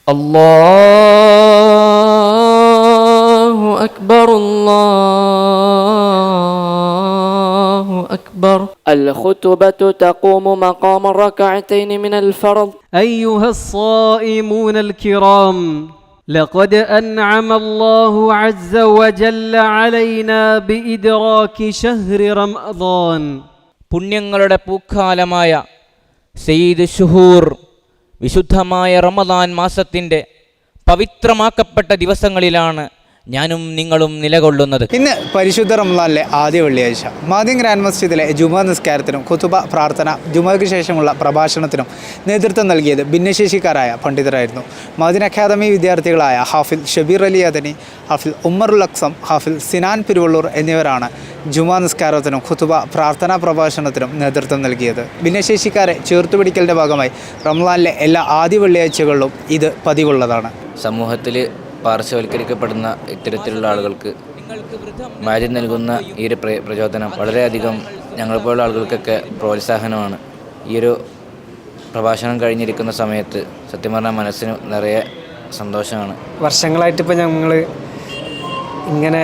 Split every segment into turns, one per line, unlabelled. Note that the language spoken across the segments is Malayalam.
الله أكبر الله أكبر. الخطبة تقوم مقام الركعتين من الفرض.
أيها الصائمون الكرام، لقد أنعم الله عز وجل علينا بإدراك شهر رمضان.
പുണ്യങ്ങളുടെ പൂക്കാലമായ സയ്യിദ് ശുഹൂർ, വിശുദ്ധമായ റമദാൻ മാസത്തിൻ്റെ പവിത്രമാക്കപ്പെട്ട ദിവസങ്ങളിലാണ് ഞാനും നിങ്ങളും നിലകൊള്ളുന്നത്.
ഇന്ന് പരിശുദ്ധ റമദാനിലെ ആദ്യ വെള്ളിയാഴ്ച മാദിൻ ഗ്രാൻഡ് മസ്ജിദിലെ ജുമാ നിസ്കാരത്തിനും ഖുതുബ പ്രാർത്ഥന, ജുമയ്ക്ക് ശേഷമുള്ള പ്രഭാഷണത്തിനും നേതൃത്വം നൽകിയത് ഭിന്നശേഷിക്കാരായ പണ്ഡിതരായിരുന്നു. മാദിൻ അക്കാദമി വിദ്യാർത്ഥികളായ ഹാഫിൽ ഷബീർ അലി അദനി, ഹാഫിൽ ഉമ്മറുൽ അക്സം, ഹാഫിൽ സിനാൻ പിരുവള്ളൂർ എന്നിവരാണ് ജുമാ നിസ്കാരത്തിനും ഖുതുബ പ്രാർത്ഥനാ പ്രഭാഷണത്തിനും നേതൃത്വം നൽകിയത്. ഭിന്നശേഷിക്കാരെ ചേർത്തുപിടിക്കലിൻ്റെ ഭാഗമായി റമദാനിലെ എല്ലാ ആദ്യ വെള്ളിയാഴ്ചകളിലും ഇത് പതിവുള്ളതാണ്.
സമൂഹത്തിൽ പാർശ്വവൽക്കരിക്കപ്പെടുന്ന ഇത്തരത്തിലുള്ള ആളുകൾക്ക് മാജിദ് നൽകുന്ന ഈ ഒരു പ്രചോദനം വളരെയധികം ഞങ്ങളെപ്പോലുള്ള ആളുകൾക്കൊക്കെ പ്രോത്സാഹനമാണ്. ഈ ഒരു പ്രഭാഷണം കഴിഞ്ഞിരിക്കുന്ന സമയത്ത് സത്യം പറഞ്ഞാൽ മനസ്സിന് നിറയെ സന്തോഷമാണ്.
വർഷങ്ങളായിട്ടിപ്പോൾ ഞങ്ങൾ ഇങ്ങനെ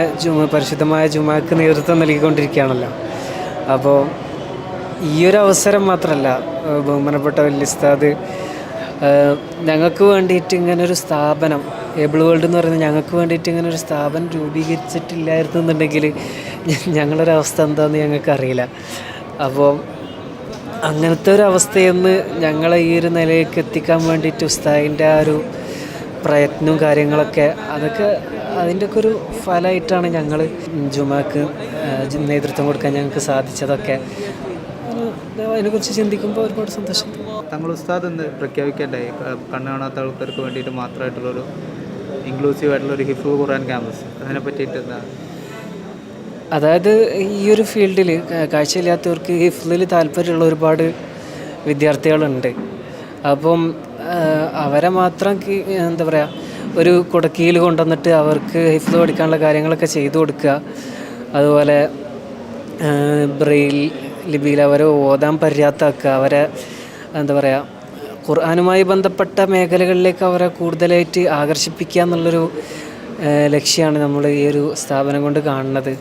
പരിശുദ്ധമായ ജുമാക്ക് നേതൃത്വം നൽകിക്കൊണ്ടിരിക്കുകയാണല്ലോ. അപ്പോൾ ഈ ഒരു അവസരം മാത്രമല്ല, ബഹുമാനപ്പെട്ട വല്യ ഉസ്താദ് ഞങ്ങൾക്ക് വേണ്ടിയിട്ട് ഇങ്ങനൊരു സ്ഥാപനം, ഏബിൾ വേൾഡ് എന്ന് പറയുന്നത് ഞങ്ങൾക്ക് വേണ്ടിയിട്ട് ഇങ്ങനൊരു സ്ഥാപനം രൂപീകരിച്ചിട്ടില്ലായിരുന്നു എന്നുണ്ടെങ്കിൽ ഞങ്ങളൊരവസ്ഥ എന്താണെന്ന് ഞങ്ങൾക്കറിയില്ല. അപ്പോൾ അങ്ങനത്തെ ഒരു അവസ്ഥയിൽ നിന്ന് ഞങ്ങളെ ഈ ഒരു നിലയിലേക്ക് എത്തിക്കാൻ വേണ്ടിയിട്ട് ഉസ്താദിൻ്റെ ആ ഒരു പ്രയത്നവും കാര്യങ്ങളൊക്കെ അതിൻ്റെയൊക്കെ ഒരു ഫലമായിട്ടാണ് ഞങ്ങൾ ജുമാക്ക് നേതൃത്വം കൊടുക്കാൻ ഞങ്ങൾക്ക് സാധിച്ചതൊക്കെ. അതിനെക്കുറിച്ച് ചിന്തിക്കുമ്പോൾ ഒരുപാട് സന്തോഷം.
തങ്ങൾ ഉസ്താദ് എന്ന് പ്രഖ്യാപിക്കേണ്ടായി കണ്ണ് കാണാത്ത ആൾക്കാർക്ക് വേണ്ടിയിട്ട് മാത്രമായിട്ടുള്ളൊരു ഇൻക്ലൂസീവ് ആയിട്ടുള്ളൊരു ഹിഫ്ള് ഖുർആൻ ക്യാമ്പസ്, അതിനെ പറ്റിയിട്ട് എന്താ?
അതായത് ഈ ഒരു ഫീൽഡിൽ കാഴ്ചയില്ലാത്തവർക്ക് ഹിഫ്ളിൽ താല്പര്യമുള്ള ഒരുപാട് വിദ്യാർത്ഥികളുണ്ട്. അപ്പം അവരെ മാത്രം എന്താ പറയുക, ഒരു കുടക്കീയിൽ കൊണ്ടുവന്നിട്ട് അവർക്ക് ഹിഫ്ള് പഠിക്കാനുള്ള കാര്യങ്ങളൊക്കെ ചെയ്തു കൊടുക്കുക. അതുപോലെ ബ്രെയിൽ ലിപിയിൽ അവരെ ഓതാൻ പര്യാപ്തമാക്കുക, അവരെ എന്താ പറയുക ഖുർആനുമായി ബന്ധപ്പെട്ട മേഖലകളിലേക്ക് അവരെ കൂടുതലായിട്ട് ആകർഷിപ്പിക്കുക എന്നുള്ളൊരു ലക്ഷ്യമാണ് നമ്മൾ ഈ ഒരു സ്ഥാപനം കൊണ്ട് കാണുന്നത്.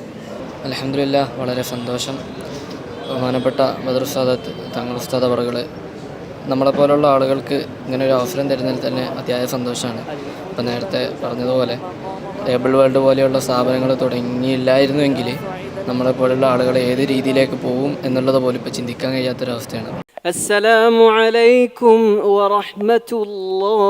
അൽഹംദുലില്ലാ, വളരെ സന്തോഷം. ബഹുമാനപ്പെട്ട ബദർ ഉസ്താദ് തങ്ങൾ ഉസ്താദ് അവറുകളെ നമ്മളെപ്പോലുള്ള ആളുകൾക്ക് ഇങ്ങനൊരു അവസരം തരുന്നതിൽ തന്നെ അതിയായ സന്തോഷമാണ്. ഇപ്പം നേരത്തെ പറഞ്ഞതുപോലെ ഏബിൾ വേൾഡ് പോലെയുള്ള സ്ഥാപനങ്ങൾ തുടങ്ങിയില്ലായിരുന്നുവെങ്കിൽ നമ്മളെപ്പോലുള്ള ആളുകൾ ഏത് രീതിയിലേക്ക് പോകും എന്നുള്ളത് പോലും ഇപ്പോൾ ചിന്തിക്കാൻ കഴിയാത്തൊരവസ്ഥയാണ്.
അസ്സലാമു അലൈക്കും വറഹ്മത്തുള്ളാഹ്.